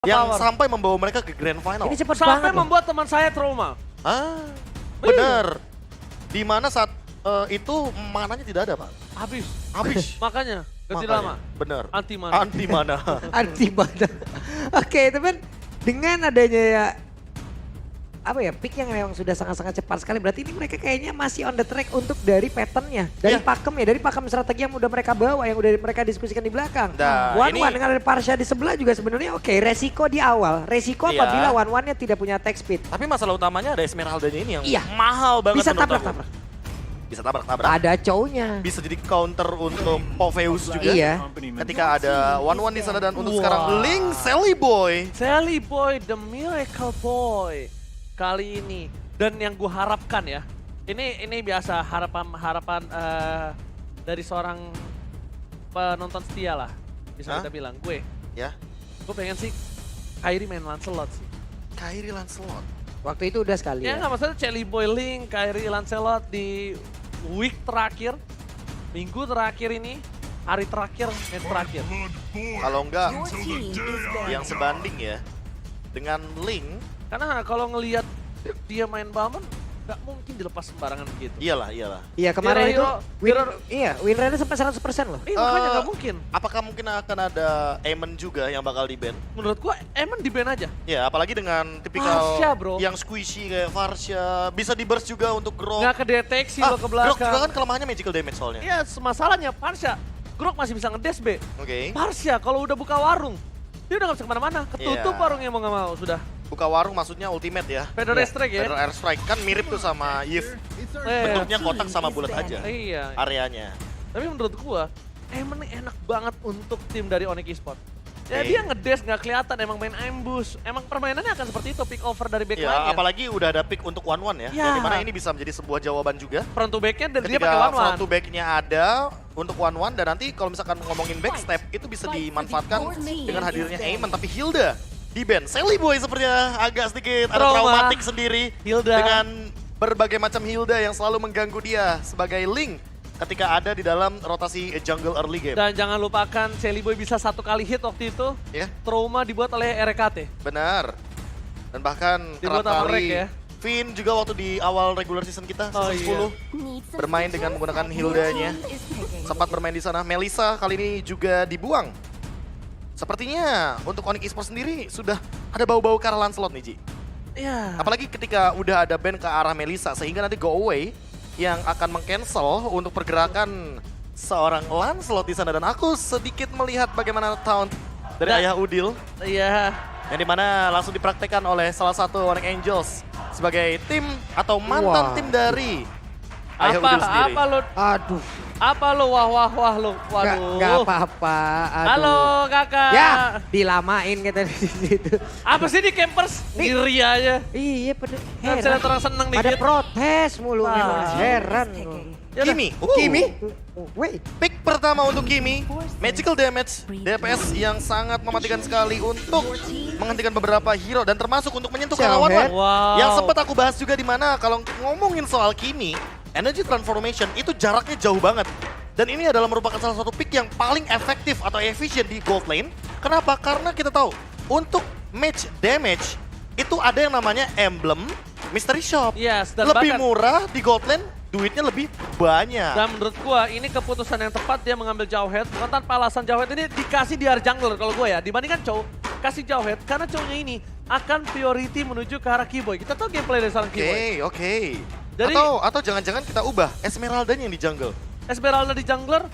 yang sampai membawa mereka ke grand final. Ini cepet Sampai banget loh. membuat teman saya trauma. Ah, benar. Di mana saat itu mananya tidak ada, Pak. Habis. Habis. Makanya, ganti Makanya, lama. benar. Anti mana. Anti mana? Anti mana. Oke teman, dengan adanya ya apa ya, pick yang memang sudah sangat-sangat cepat sekali. Berarti ini mereka kayaknya masih on the track untuk dari patternnya. Dari dari pakem strategi yang udah mereka bawa, yang udah mereka diskusikan di belakang. Nah, One ini- dengan ada Parsha di sebelah juga sebenarnya oke. Resiko di awal, resiko Iya. apabila One-One-nya tidak punya attack speed. Tapi masalah utamanya ada Esmeralda-nya ini yang Iya. mahal banget Bisa menurut aku. tabrak-tabrak. Bisa tabrak-tabrak. Ada cownya. Bisa jadi counter untuk Poveus juga. Iya. Ketika ada One-One di sana dan untuk sekarang Link Sally Boy. Sally Boy, the Miracle Boy. Kali ini. Dan yang gue harapkan ya. Ini biasa harapan dari seorang penonton setia lah. Bisa Hah? kita bilang. Gue Ya, pengen sih Kairi main Lancelot sih. Kairi Lancelot. Waktu itu udah sekali Ya ya. nggak masalah Sally Boy Link, Kairi Lancelot di week terakhir. Minggu terakhir ini. Hari terakhir, match terakhir. Kalau enggak, yang sebanding ya dengan Link. Karena kalau ngelihat dia main Balmond, nggak mungkin dilepas sembarangan begitu. Iyalah. Iya kemarin itu Hero- win rate sampai 100% loh. Makanya nggak mungkin. Apakah mungkin akan ada Eamon juga yang bakal di-ban? Menurut gua emang di ban aja. Ya, apalagi dengan tipikal Varsha, bro. yang squishy kayak Varsha. Bisa di-burst juga untuk Grok. Nggak kedeteksi lo ke Grok juga belakang. kan kelemahannya magical damage soalnya. Iya, masalahnya Parsha. Grok masih bisa ngedes B. Oke. Parsha kalau udah buka warung, dia udah nggak bisa kemana-mana. Ketutup Iya. warungnya mau nggak mau, sudah. Buka warung maksudnya ultimate ya. Feather Strike ya. Feather Airstrike kan mirip tuh sama Yves. Bentuknya kotak sama bulat aja Iya. areanya. Tapi menurut gua, emang nih enak banget untuk tim dari Onyx Esports. Ya Oke. dia ngedes nggak kelihatan, emang main ambush. Emang permainannya akan seperti itu, pick over dari Ya, backline-nya. apalagi udah ada pick untuk one-one ya. Ya. Yang dimana ini bisa menjadi sebuah jawaban juga. Front to back-nya dan dia Ketika pakai one front one. to back-nya ada untuk one-one dan nanti kalau misalkan ngomongin backstep itu bisa dimanfaatkan dengan hadirnya Eamon. Tapi Hilda di ban. Sally Boy sepertinya agak sedikit ada Trauma. traumatik sendiri. Hilda. Dengan berbagai macam Hilda yang selalu mengganggu dia sebagai Link ketika ada di dalam rotasi jungle early game. Dan jangan lupakan Sally Boy bisa satu kali hit waktu itu. Ya, Trauma dibuat oleh RKT. benar. Dan bahkan kerap Dibuat sama Rek kali ya. Finn juga waktu di awal regular season kita, Oh, season 10, bermain dengan menggunakan Hildanya. Sempat bermain di sana. Melissa kali ini juga dibuang. Sepertinya untuk Onyx Esports sendiri sudah ada bau-bau ke arah Lancelot nih, Ji. Iya. Apalagi ketika udah ada ban ke arah Melissa, sehingga nanti go away yang akan meng-cancel untuk pergerakan seorang Lancelot di sana. Dan aku sedikit melihat bagaimana taunt dari Dan- Ayah Udil, Iya. yang dimana langsung dipraktekkan oleh salah satu Onyx Angels sebagai tim atau mantan Wah. tim dari Ayah Udil sendiri. Aduh, Apa lo wah lo. Waduh. nggak apa-apa. Aduh. Halo kakak. Ya, dilamain kita di situ. Apa sih di campers? Ngiri aja. Iya, pada Nggak bisa lihat orang seneng Pada dikit. protes mulu, Wah. memang heran. Yaudah. Kimi, Kimi? Wait, pick pertama untuk Kimi, magical damage, DPS yang sangat mematikan sekali untuk menghentikan beberapa hero dan termasuk untuk menyentuh ke lawan. Shellhead. Wow. Yang sempat aku bahas juga di mana kalau ngomongin soal Kimi, energy transformation itu jaraknya jauh banget. Dan ini adalah merupakan salah satu pick yang paling efektif atau efisien di gold lane. Kenapa? Karena kita tahu untuk match damage itu ada yang namanya emblem mystery shop. Yes, dan Lebih bahkan- murah di gold lane, duitnya lebih banyak. Dan menurut gua ini keputusan yang tepat dia mengambil jauh head. Bukan tanpa alasan jauh head ini dikasih di area jungler kalau gua ya. Dibandingkan Chow, kasih jauh head karena Chow-nya ini akan priority menuju ke arah Keyboy. Kita tahu gameplay dari seorang Keyboy. Oke. Jadi- Atau jangan-jangan kita ubah Esmeralda-nya yang di jungle. Esmeralda di jungler,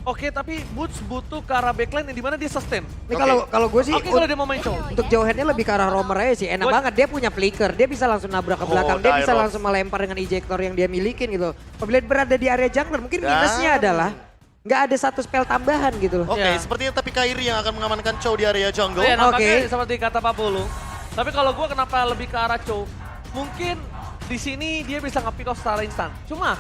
oke, tapi Boots butuh ke arah backline yang dimana dia sustain. ini Oke. kalau gue sih Oke kalau dia mau main Chow. untuk jauh headnya lebih ke arah roamer aja sih. Enak Gua- banget, dia punya flicker, dia bisa langsung nabrak ke Oh, belakang, dia bisa Dairos. langsung melempar dengan ejector yang dia milikin gitu. Apabila berada di area jungler, mungkin Dan- minusnya adalah nggak ada satu spell tambahan gitu loh. Oke, Ya. sepertinya tapi Kairi yang akan mengamankan Chow di area jungle. Iya, nampaknya Oke. seperti kata Pak Pulu. Tapi kalau gua kenapa lebih ke arah Chow? Mungkin di sini dia bisa nge-pick off secara instan. Cuma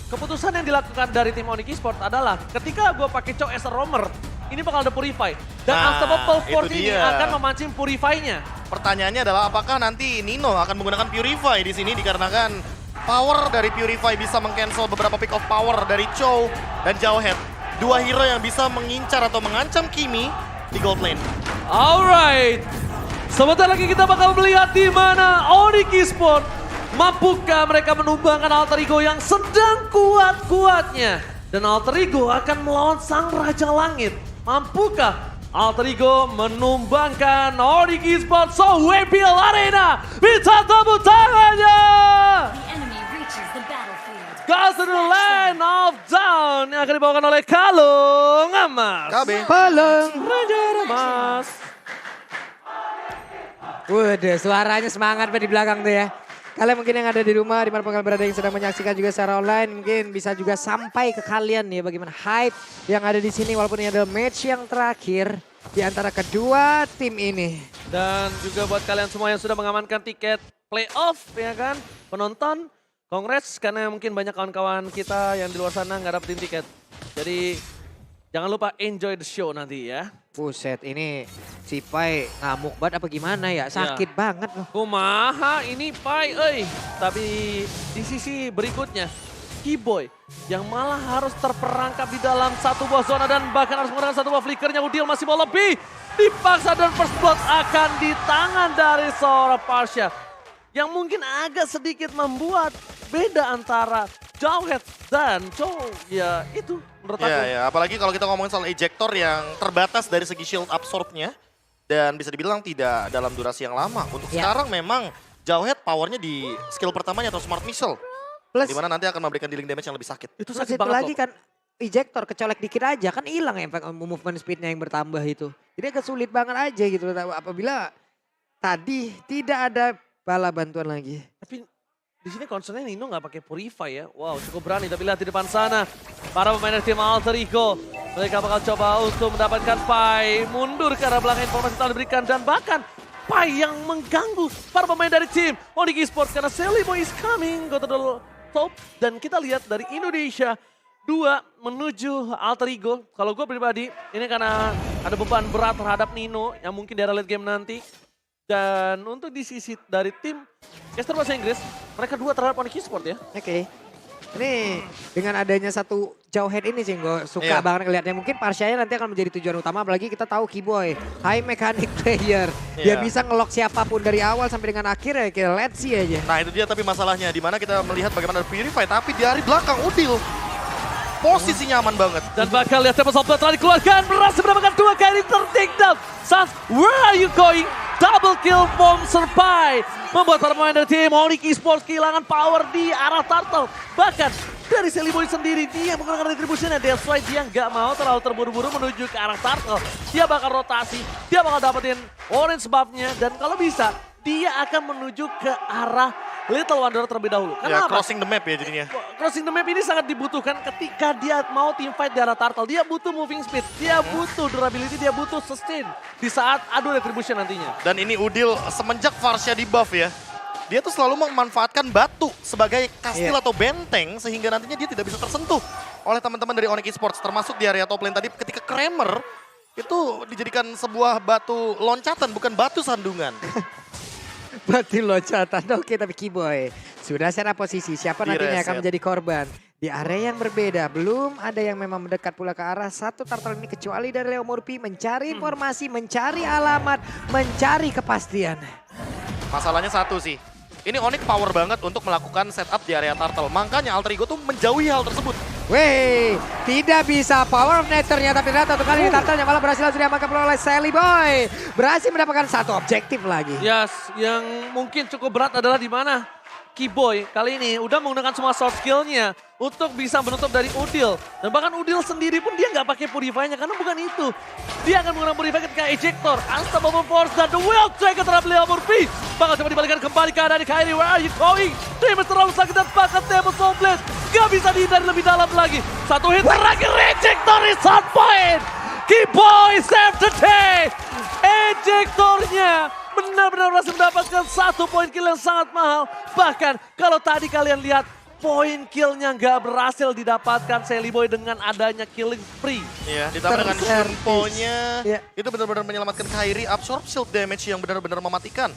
keputusan yang dilakukan dari tim Onyx Esports adalah ketika gua pakai Chow as a roamer, ini bakal ada Purify. Dan Nah, Unstoppable itu Force ini dia. akan memancing Purify-nya. Pertanyaannya adalah apakah nanti Nino akan menggunakan Purify di sini dikarenakan power dari Purify bisa meng-cancel beberapa pick off power dari Chow dan Jawhead. Dua hero yang bisa mengincar atau mengancam Kimi di gold lane. Alright, Sebentar lagi kita bakal melihat di mana Onyx Esports mampukah mereka menumbangkan Alter Ego yang sedang kuat-kuatnya. Dan Alter Ego akan melawan Sang Raja Langit. Mampukah Alter Ego menumbangkan Onyx Esports WPL Arena? Minta tepuk tangannya! The enemy reaches the battlefield. Goes to the land of down yang akan dibawakan oleh Kalung Emas. KB. Palung. Raja Emas. Waduh, suaranya semangat di belakang tuh ya. Kalian mungkin yang ada di rumah, di mana kalian berada yang sedang menyaksikan juga secara online, mungkin bisa juga sampai ke kalian ya bagaimana hype yang ada di sini walaupun ini adalah match yang terakhir di antara kedua tim ini. Dan juga buat kalian semua yang sudah mengamankan tiket playoff ya kan, penonton, congrats karena mungkin banyak kawan-kawan kita yang di luar sana nggak dapetin tiket. Jadi jangan lupa enjoy the show nanti ya. Buset, ini si Pai ngamuk banget apa gimana ya? Sakit banget loh. Kumaha ini Pai, tapi di sisi berikutnya, Keyboy yang malah harus terperangkap di dalam satu buah zona dan bahkan harus menggunakan satu buah flickernya. Udil masih mau lebih, dipaksa dan first blood akan di tangan dari seorang Parsha. Yang mungkin agak sedikit membuat beda antara Jawhead dan Chow. Ya itu menurut aku. Ya, apalagi kalau kita ngomongin soal ejector yang terbatas dari segi shield absorb-nya. Dan bisa dibilang tidak dalam durasi yang lama. Untuk sekarang memang Jawhead powernya di skill pertamanya atau Smart Missile. Plus, Dimana nanti akan memberikan dealing damage yang lebih sakit. Itu plus sakit itu banget lagi loh. kan ejector kecolek dikit aja kan hilang efek movement speednya yang bertambah itu. Jadi agak sulit banget aja gitu apabila tadi tidak ada bala bantuan lagi. Tapi di sini concernnya Nino nggak pakai Purify ya. Wow, cukup berani. Tapi lihat di depan sana, para pemain dari tim Alter Ego, mereka bakal coba untuk mendapatkan Pai mundur ke arah belakang, informasi telah diberikan dan bahkan Pai yang mengganggu para pemain dari tim Onyx Esports karena Sally Boy is coming go to the top. Dan kita lihat dari Indonesia 2 menuju Alter Ego. Kalau gue pribadi ini karena ada beban berat terhadap Nino yang mungkin di era late game nanti. Dan untuk di sisi dari tim caster bahasa Inggris, mereka 2 terhadap Onyx Esports ya. Oke. Ini dengan adanya satu Jawhead ini sih gue suka banget ngeliatnya. Mungkin Parshanya nanti akan menjadi tujuan utama apalagi kita tahu Keyboy high mechanic player. Dia bisa ngelock siapapun dari awal sampai dengan akhir ya kayak let's see aja. Nah itu dia tapi masalahnya. Dimana kita melihat bagaimana Purify tapi dari belakang Udil. Posisinya aman banget. Dan bakal lihat Table Software telah dikeluarkan, berhasil mendapatkan 2 kali tertake down. Sans, where are you going? Double kill from Serpai. Membuat para pemain dari tim Onyx Esports kehilangan power di arah Turtle. Bahkan dari Sally Boy sendiri, dia menggunakan retribusinya. That's why dia nggak mau terlalu terburu-buru menuju ke arah Turtle. Dia bakal rotasi, dia bakal dapetin orange buff-nya. Dan kalau bisa, dia akan menuju ke arah Little Wanderer terlebih dahulu. Ya Kenapa? crossing the map ya jadinya. Crossing the map ini sangat dibutuhkan ketika dia mau team fight di arah Turtle. Dia butuh moving speed, dia butuh durability, dia butuh sustain di saat adu retribution nantinya. Dan ini Udil semenjak Varsha di buff ya. Dia tuh selalu memanfaatkan batu sebagai kastil atau benteng sehingga nantinya dia tidak bisa tersentuh oleh teman-teman dari Onyx Esports. Termasuk di area top lane tadi ketika Kramer itu dijadikan sebuah batu loncatan bukan batu sandungan. Batu loncatan, oke tapi Keyboy sudah secara posisi siapa nantinya akan Di-reset. menjadi korban. Di area yang berbeda, belum ada yang memang mendekat pula ke arah satu turtle ini kecuali dari Leo Murphy mencari informasi, mencari alamat, mencari kepastian. Masalahnya satu sih. Ini Onyx power banget untuk melakukan setup di area turtle. Makanya Alter Ego tuh menjauhi hal tersebut. Weh, tidak bisa power of nature-nya tapi ternyata untuk kali ini turtle yang malah berhasil langsung diamankan oleh Sally Boy. Berhasil mendapatkan satu objektif lagi. Yes, yang mungkin cukup berat adalah di mana Keyboy kali ini udah menggunakan semua soft skill-nya untuk bisa menutup dari Udil. Dan bahkan Udil sendiri pun dia nggak pakai Purify-nya karena bukan itu. Dia akan menggunakan Purify ketika ejector. Unstoppable Force dan The Wild Dragon terhadap Leo Murphy. Bakal coba dibalikan kembali ke arah Kyrie. Where are you going? Damage terlalu sakit dan bahkan Table Softblade nggak bisa dihindari lebih dalam lagi. Satu hit terakhir ejector is on point. Keyboy save the day. Ejectornya benar-benar berhasil mendapatkan 1 poin kill yang sangat mahal. Bahkan kalau tadi kalian lihat poin killnya nggak berhasil didapatkan Sally Boy dengan adanya killing spree. Iya, ditambah dengan Terservis. Shunpo-nya Iya. itu benar-benar menyelamatkan Kyrie, absorb shield damage yang benar-benar mematikan.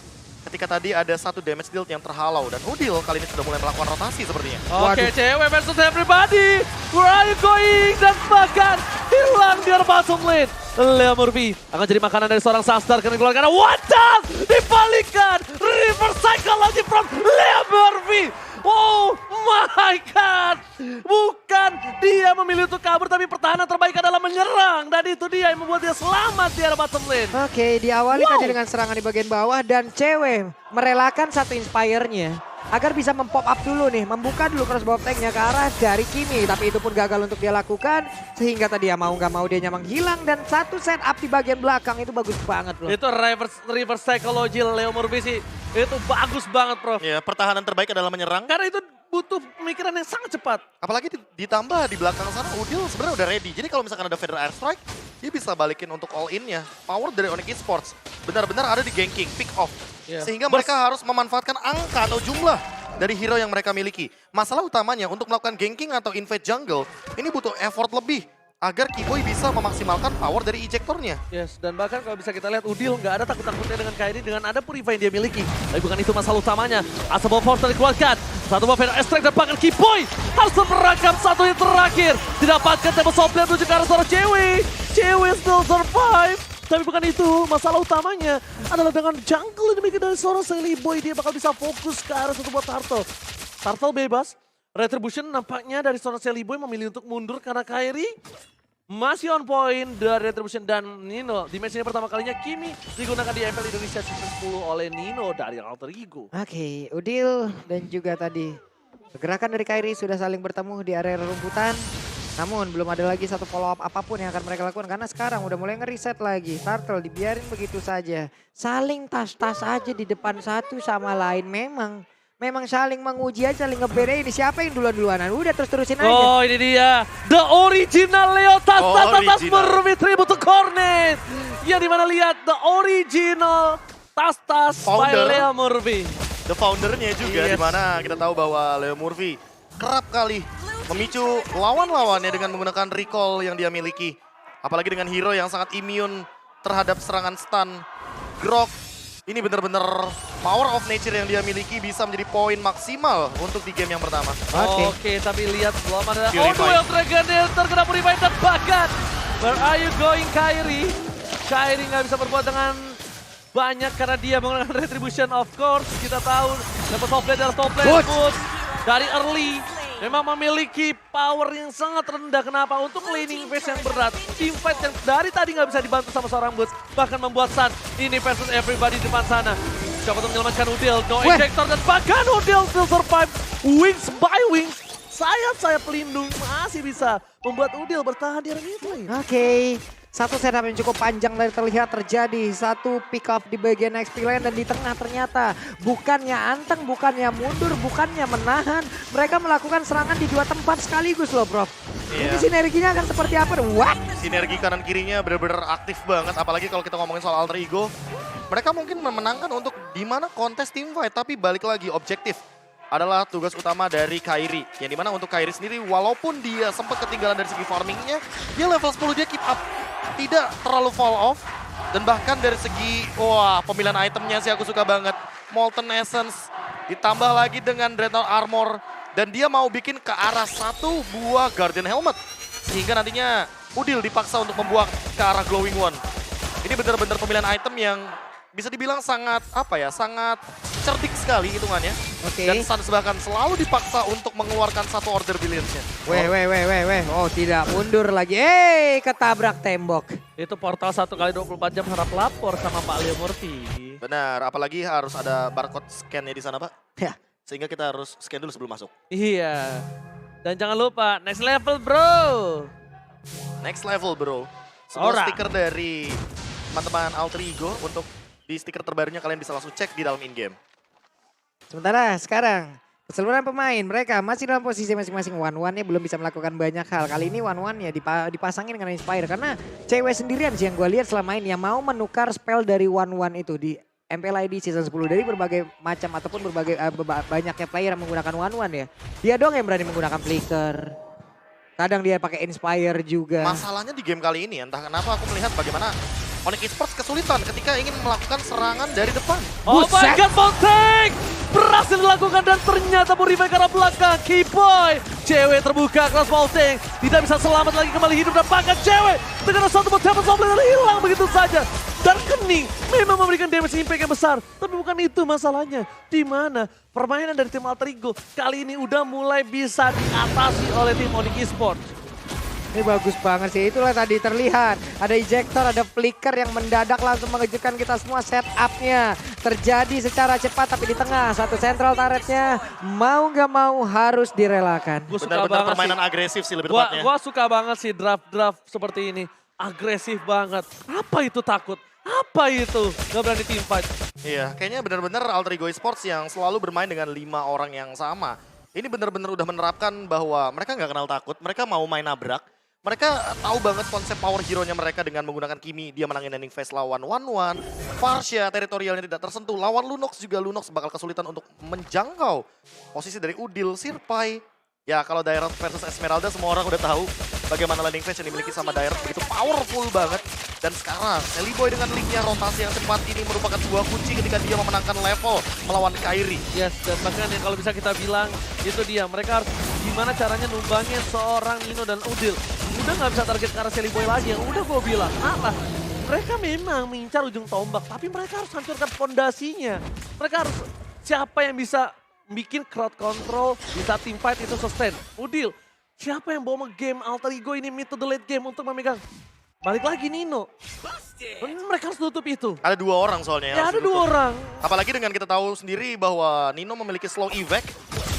ketika tadi ada satu damage deal yang terhalau. Dan Udil kali ini sudah mulai melakukan rotasi sepertinya. Oke, cewek versus everybody. Where are you going? Dan bahkan hilang di bottom lane. Leo Murphy akan jadi makanan dari seorang Sunstar karena dikeluarkan. What the? Dibalikan. Reverse psychology from Leo Murphy. Oh my god. Bukan dia memilih untuk kabur, tapi pertahanan terbaik adalah menyerang. Dan itu dia yang membuat dia selamat di area bottom lane. Oke, diawali tadi dengan serangan di bagian bawah dan cewek merelakan satu Inspire-nya agar bisa mempop up dulu nih, membuka dulu crossbow tanknya ke arah dari Kimi. Tapi itu pun gagal untuk dia lakukan, sehingga tadi ya mau nggak mau dia menghilang dan satu setup di bagian belakang itu bagus banget loh. Itu reverse psychology Leo Murphy sih, itu bagus banget Prof. Ya, pertahanan terbaik adalah menyerang. Karena itu butuh pemikiran yang sangat cepat. Apalagi ditambah di belakang sana Udil sebenarnya udah ready. Jadi kalau misalkan ada Feather Airstrike, dia bisa balikin untuk all in-nya. Power dari Onyx Esports benar-benar ada di ganking, pick off. Yeah. Sehingga mereka harus memanfaatkan angka atau jumlah dari hero yang mereka miliki. Masalah utamanya untuk melakukan ganking atau invade jungle, ini butuh effort lebih agar Kiboy bisa memaksimalkan power dari ejectornya. Yes, dan bahkan kalau bisa kita lihat Udil nggak ada takut-takutnya dengan Kairi dengan ada Purify yang dia miliki. Tapi bukan itu masalah utamanya. Asal Force dikeluarkan. Satu Feather Airstrike dan bahkan Kiboy harus merangkap satu yang terakhir. Didapatkan Table Software menuju ke arah seorang Cewek. Cewek still survive. Tapi bukan itu, masalah utamanya adalah dengan jungle yang dimiliki dari seorang Silly Boy, dia bakal bisa fokus ke arah satu buat Turtle. Turtle bebas, Retribution nampaknya dari seorang Silly Boy memilih untuk mundur karena Kairi masih on point dari Retribution dan Nino. Di match ini pertama kalinya Kimi digunakan di MPL Indonesia Season 10 oleh Nino dari Alter Ego. Oke, Udil dan juga tadi pergerakan dari Kairi sudah saling bertemu di area rumputan. Namun belum ada lagi satu follow up apapun yang akan mereka lakukan karena sekarang udah mulai ngereset lagi. Turtle dibiarin begitu saja. Saling tas-tas aja di depan satu sama lain. Memang saling menguji aja, saling ngebedain siapa yang duluan-duluanan. Udah terus-terusin aja. Oh ini dia, the original Leo Tas Original. Murphy tribute to Cornet. Yang dimana lihat the original Tas by Founder. Leo Murphy. The foundernya juga, Yes. di mana kita tahu bahwa Leo Murphy kerap kali memicu lawan-lawannya dengan menggunakan recall yang dia miliki. Apalagi dengan hero yang sangat immune terhadap serangan stun. Grok, ini benar-benar power of nature yang dia miliki bisa menjadi poin maksimal untuk di game yang pertama. Oke, tapi lihat belum ada. Purify. Oh, duel Dragon terkena Purify dan bahkan. Where are you going Kairi? Kairi nggak bisa berbuat dengan banyak karena dia menggunakan Retribution of course. Kita tahu dapat top lane adalah top lane Boots dari early. Memang memiliki power yang sangat rendah. Kenapa? Untuk laning phase yang berat. Teamfight yang dari tadi nggak bisa dibantu sama seorang Boots. Bahkan membuat Sun ini versus everybody di depan sana. Coba untuk menyelamatkan Udil. No ejector dan bahkan Udil still survive. Wings by wings. Sayap-sayap pelindung masih bisa membuat Udil bertahan di area mid lane. Oke, satu setup yang cukup panjang dari terlihat terjadi. Satu pick off di bagian XP lane dan di tengah ternyata bukannya anteng, bukannya mundur, bukannya menahan. Mereka melakukan serangan di dua tempat sekaligus loh Prof. Iya. Ini sinerginya akan seperti apa? What? Sinergi kanan kirinya benar-benar aktif banget, apalagi kalau kita ngomongin soal alter ego. Mereka mungkin memenangkan untuk di mana kontes team fight, tapi balik lagi objektif adalah tugas utama dari Kairi. Yang dimana untuk Kairi sendiri walaupun dia sempat ketinggalan dari segi farmingnya, dia level 10 dia keep up. Tidak terlalu fall off. Dan bahkan dari segi, wah pemilihan itemnya sih aku suka banget. Molten Essence ditambah lagi dengan Dreadnought Armor. Dan dia mau bikin ke arah satu buah Guardian Helmet. Sehingga nantinya Udil dipaksa untuk membuang ke arah Glowing One. Ini benar-benar pemilihan item yang bisa dibilang sangat sangat cerdik sekali hitungannya. Oke. Dan Suns bahkan selalu dipaksa untuk mengeluarkan satu order billions-nya. Weh. Oh tidak mundur lagi. Ketabrak tembok. Itu portal 1 kali 24 jam harap lapor sama Pak Leo Murphy. Benar, apalagi harus ada barcode scan-nya di sana, Pak. Ya. Sehingga kita harus scan dulu sebelum masuk. Iya. Dan jangan lupa next level bro. Next level, bro. Sebuah Ora. stiker dari teman-teman Alter Ego untuk di stiker terbarunya kalian bisa langsung cek di dalam in-game. Sementara sekarang keseluruhan pemain mereka masih dalam posisi masing-masing. One-one-nya belum bisa melakukan banyak hal. Kali ini one-one-nya dipasangin dengan Inspire. Karena cewek sendirian sih yang gue lihat selama ini yang mau menukar spell dari one-one itu di MPL ID Season 10. Dari berbagai macam ataupun berbagai banyaknya player yang menggunakan one-one ya. Dia doang yang berani menggunakan flicker. Kadang dia pakai Inspire juga. Masalahnya di game kali ini, entah kenapa aku melihat bagaimana Onyx Esports kesulitan ketika ingin melakukan serangan dari depan. Oh my Buset. god, Boltek! Berhasil dilakukan dan ternyata Purify ke arah belakang. Keyboy, cewek terbuka kelas Boltek. Tidak bisa selamat lagi kembali hidup dan bahkan cewek dengan satu Heaven Sombler hilang begitu saja. Dan Kening memang memberikan damage impact yang besar. Tapi bukan itu masalahnya. Di mana permainan dari tim Alter Ego kali ini udah mulai bisa diatasi oleh tim Onyx Esports. Ini bagus banget sih, itulah tadi terlihat. Ada ejector, ada flicker yang mendadak langsung mengejutkan kita semua. Setupnya terjadi secara cepat tapi di tengah. Satu central turretnya mau nggak mau harus direlakan. Gue suka Benar-benar banget permainan sih. agresif sih lebih tepatnya. Gua suka banget sih draft-draft seperti ini. Agresif banget. Apa itu takut? Apa itu? Gak berani teamfight. Iya, kayaknya benar-benar Alter Ego Esports yang selalu bermain dengan 5 orang yang sama. Ini benar-benar udah menerapkan bahwa mereka nggak kenal takut, mereka mau main nabrak. Mereka tahu banget konsep power hero-nya mereka dengan menggunakan Kimi. Dia menangin ending phase lawan 1-1. Farsha teritorialnya tidak tersentuh. Lawan Lunox juga Lunox bakal kesulitan untuk menjangkau posisi dari Udil, Sirpai. Ya kalau Dairat versus Esmeralda semua orang udah tahu bagaimana landing phase yang dimiliki sama Dairat. Begitu powerful banget. Dan sekarang Boy dengan linknya rotasi yang cepat ini merupakan sebuah kunci ketika dia memenangkan level melawan Kairi. Yes, dan bahkan ya kalau bisa kita bilang itu dia. Mereka harus gimana caranya numbangin seorang Nino dan Udil. Udah nggak bisa target ke arah Boy lagi yang udah gue bilang. Apa? Mereka memang mengincar ujung tombak, tapi mereka harus hancurkan fondasinya. Mereka harus siapa yang bisa bikin crowd control, bisa teamfight itu sustain. Udil, siapa yang bawa game Alter Ego ini mid to the late game untuk memegang? Balik lagi Nino. Mereka harus tutup itu. Ada 2 orang soalnya yang Ya harus ada 2 ditutup. orang. Apalagi dengan kita tahu sendiri bahwa Nino memiliki slow evac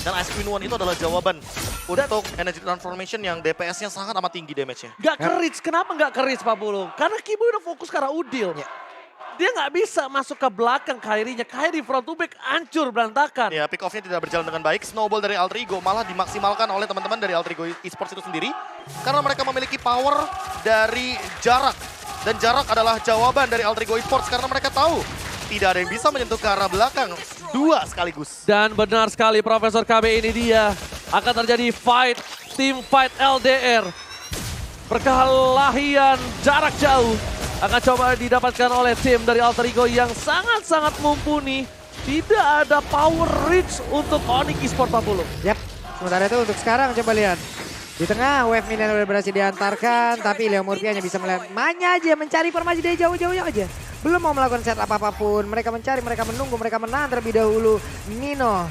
dan Ice Queen One itu adalah jawaban untuk energy transformation yang DPS-nya sangat amat tinggi damage-nya. Gak ke-reach, kenapa gak ke-reach Pak Pulu? Karena Kibo udah fokus ke arah Udil. Dia gak bisa masuk ke belakang Kairinya. Kairi front to back hancur berantakan. Ya, pick off-nya tidak berjalan dengan baik. Snowball dari Alter Ego malah dimaksimalkan oleh teman-teman dari Alter Ego Esports itu sendiri. Karena mereka memiliki power dari jarak. Dan jarak adalah jawaban dari Alter Ego Esports karena mereka tahu tidak ada yang bisa menyentuh ke arah belakang. 2 sekaligus. Dan benar sekali Profesor KB ini dia. Akan terjadi fight, team fight LDR. Perkelahian jarak jauh. Akan coba didapatkan oleh tim dari Alter Ego yang sangat-sangat mumpuni. Tidak ada power reach untuk Onyx Esports Pak Pulu. Yap, sementara itu untuk sekarang coba lihat. Di tengah wave minion udah berhasil diantarkan, tapi Leo Murphy hanya bisa melihat Manya aja mencari informasi dari jauh-jauhnya aja. Belum mau melakukan set apapun, mereka mencari, mereka menunggu, mereka menahan terlebih dahulu. Nino,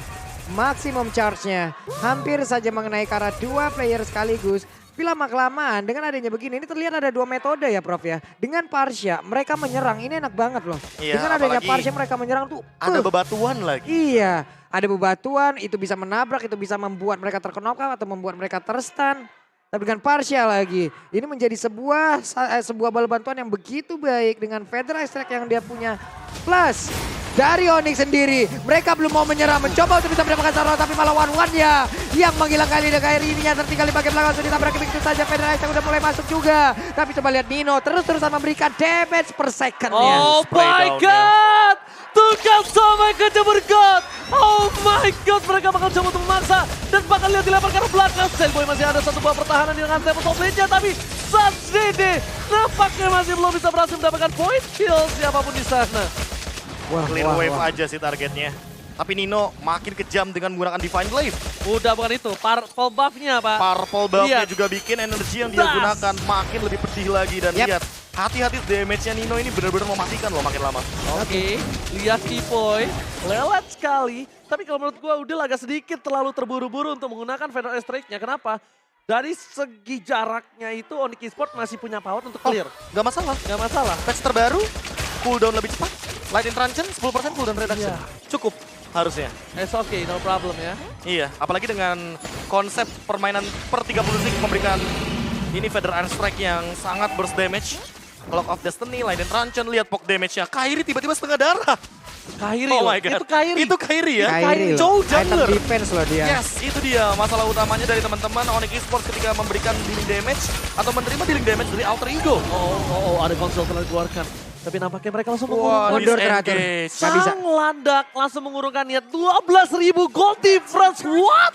maksimum charge-nya hampir saja mengenai ke arah 2 player sekaligus. Tapi lama-kelamaan dengan adanya begini, ini terlihat ada 2 metode ya Prof ya. Dengan Farsha, mereka menyerang, ini enak banget loh. Iya, Dengan adanya apalagi Farsha mereka menyerang tuh. Ada bebatuan lagi. Iya, ada bebatuan, itu bisa menabrak, itu bisa membuat mereka terkenokap atau membuat mereka terstun. Tapi dengan Farsha lagi, ini menjadi sebuah bal bantuan yang begitu baik dengan Feather Strike yang dia punya. Plus dari Onyx sendiri, mereka belum mau menyerah, mencoba untuk bisa mendapatkan saran, tapi malah one-one ya yang menghilangkan lidah Kairi ini yang tertinggal di bagian belakang sudah ditabrak begitu saja. Feather Strike udah mulai masuk juga, tapi coba lihat Nino terus-terusan memberikan damage per second-nya. Oh Spray my down-nya. god! Tukang sampai ke jemur god! Oh my god, mereka bakal coba untuk memaksa dan bakal lihat dilemparkan ke belakang. Boy masih ada satu buah pertahanan dengan Seven Top Blade-nya, tapi Satsede nampaknya masih belum bisa berhasil mendapatkan point kill siapapun di sana. Clear wave aja sih targetnya. Tapi Nino makin kejam dengan menggunakan Divine Blade. Udah bukan itu, purple buff-nya Pak. Purple buff-nya Lihat. juga bikin energi yang dia Das. gunakan makin lebih pedih lagi. Dan Yap. lihat, hati-hati damage-nya Nino ini benar-benar mematikan loh makin lama. Oke, lihat Kipoy, lelet sekali. Tapi kalau menurut gua udah agak sedikit terlalu terburu-buru untuk menggunakan Feather Strike-nya. Kenapa? Dari segi jaraknya itu Onyx Esports masih punya power untuk clear. Gak masalah. Gak masalah. Patch terbaru, cooldown lebih cepat. Light Intransion 10% cooldown reduction. Iya. Cukup harusnya. It's okay, no problem ya. Iya, apalagi dengan konsep permainan per 30 detik memberikan ini Feather Strike yang sangat burst damage. Clock of Destiny, Light Intransion, lihat poke damage-nya. Kairi tiba-tiba setengah darah. Kairi Oh loh, my god. itu Kairi. Itu Kairi ya? Kairi loh. Jauh Item jungler. defense loh dia. Yes, itu dia masalah utamanya dari teman-teman Onyx Esports ketika memberikan dealing damage atau menerima dealing damage dari Alter Ego. Oh, ada konsol telah dikeluarkan. Tapi nampaknya mereka langsung Wah, Mundur disengage. teratur. Nggak bisa. Sang landak langsung mengurungkan niat 12.000 gold difference. What?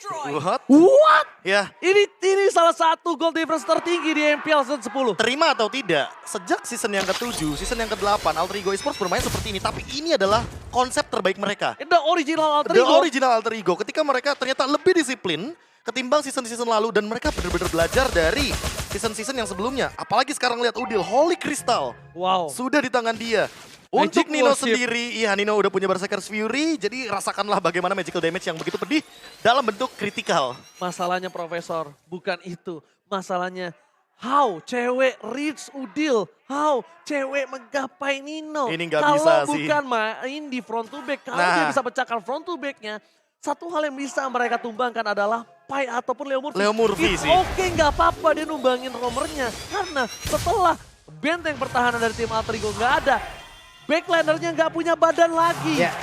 What? What? Ya, Ini salah satu goal difference tertinggi di MPL season 10. terima atau tidak, sejak season yang ke-7, season yang ke-8, Alter Ego Esports bermain seperti ini. Tapi ini adalah konsep terbaik mereka. The original Alter The Ego. original Alter Ego. Ketika mereka ternyata lebih disiplin ketimbang season-season lalu. Dan mereka benar-benar belajar dari season-season yang sebelumnya. Apalagi sekarang lihat Udil, Holy Crystal. Wow. Sudah di tangan dia. Magic Untuk Nino Worship. sendiri, iya Nino udah punya Berserker's Fury, jadi rasakanlah bagaimana magical damage yang begitu pedih dalam bentuk kritikal. Masalahnya Profesor, bukan itu. Masalahnya how cewek reach Udil, how cewek menggapai Nino. Ini nggak Kalau bisa sih. bukan main di front to back, kalau Nah. dia bisa pecahkan front to backnya, satu hal yang bisa mereka tumbangkan adalah Pai ataupun Leo Murphy. Leo Murphy It's sih. Oke, nggak apa-apa dia numbangin romernya. Karena setelah benteng pertahanan dari tim Alter Ego nggak ada, backlanernya nggak punya badan lagi. Ya.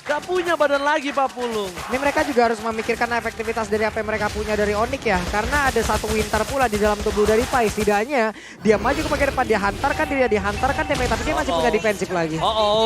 Nggak punya badan lagi Pak Pulung. Ini mereka juga harus memikirkan efektivitas dari apa yang mereka punya dari Onyx ya. Karena ada satu winter pula di dalam tubuh dari Pai. Setidaknya dia maju ke bagian depan, dia hantarkan diri, dia hantarkan damage. Tapi dia masih punya defensif lagi.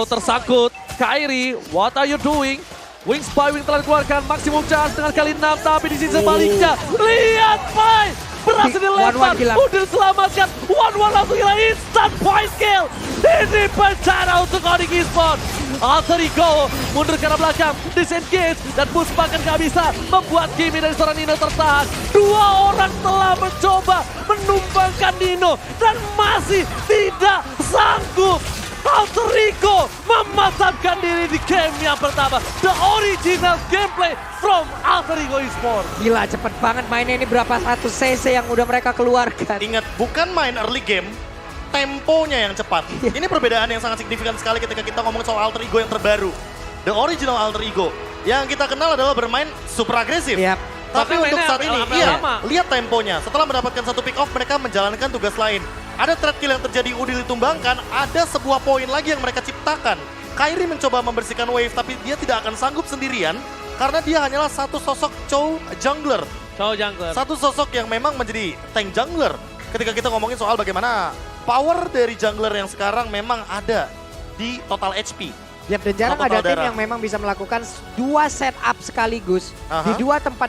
Tersangkut. Kyrie, what are you doing? Wings by Wing telah dikeluarkan, maksimum chance dengan kali 6. Tapi di sisi sebaliknya, lihat Pai! Berhasil dilempar, 1-1 hilang. udah diselamatkan. 1-1 langsung hilang, instant point kill. Ini bencana untuk Onyx Esports. Alter Ego mundur ke arah belakang, disengage, dan push bahkan gak bisa membuat Kimi dari seorang Nino tertahan. Dua orang telah mencoba menumbangkan Nino dan masih tidak sanggup. Alter Ego memasangkan diri di game yang pertama. The original gameplay from Alter Ego Esports. Gila cepet banget mainnya, ini berapa 100 cc yang udah mereka keluarkan. Ingat, bukan main early game, temponya yang cepat. Ini perbedaan yang sangat signifikan sekali ketika kita ngomongin soal Alter Ego yang terbaru. The original Alter Ego. Yang kita kenal adalah bermain super agresif. Yap. Tapi Tapi untuk mainnya saat ini, sampai iya, lama. lihat temponya. Setelah mendapatkan satu pick off, mereka menjalankan tugas lain. Ada threat kill yang terjadi, Udil ditumbangkan, ada sebuah poin lagi yang mereka ciptakan. Kyrie mencoba membersihkan wave, tapi dia tidak akan sanggup sendirian, karena dia hanyalah satu sosok Chow jungler. Ciao Jungler. Satu sosok yang memang menjadi tank jungler. Ketika kita ngomongin soal bagaimana power dari jungler yang sekarang memang ada di total HP. Yap, dan jarang Total ada tim darah. yang memang bisa melakukan dua setup sekaligus Aha. di dua tempat